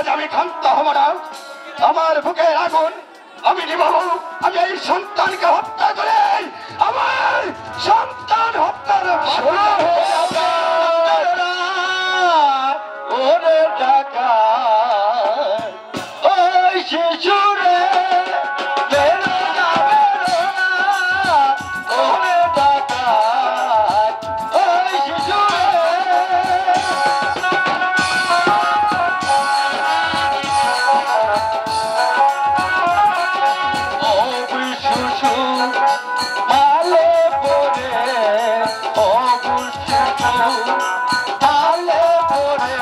আজ আমি ক্ষান্ত হব না। আমার বুকের আগুন আমি নিভাবো। আমি এই সন্তানকে হত্যা করে আমার সন্তান হত্যার ওরে টাকা ওই শিশুরে বেরো না ওরে টাকা ওই শিশুরে মালে পরে ও বুঝছো মালে পরে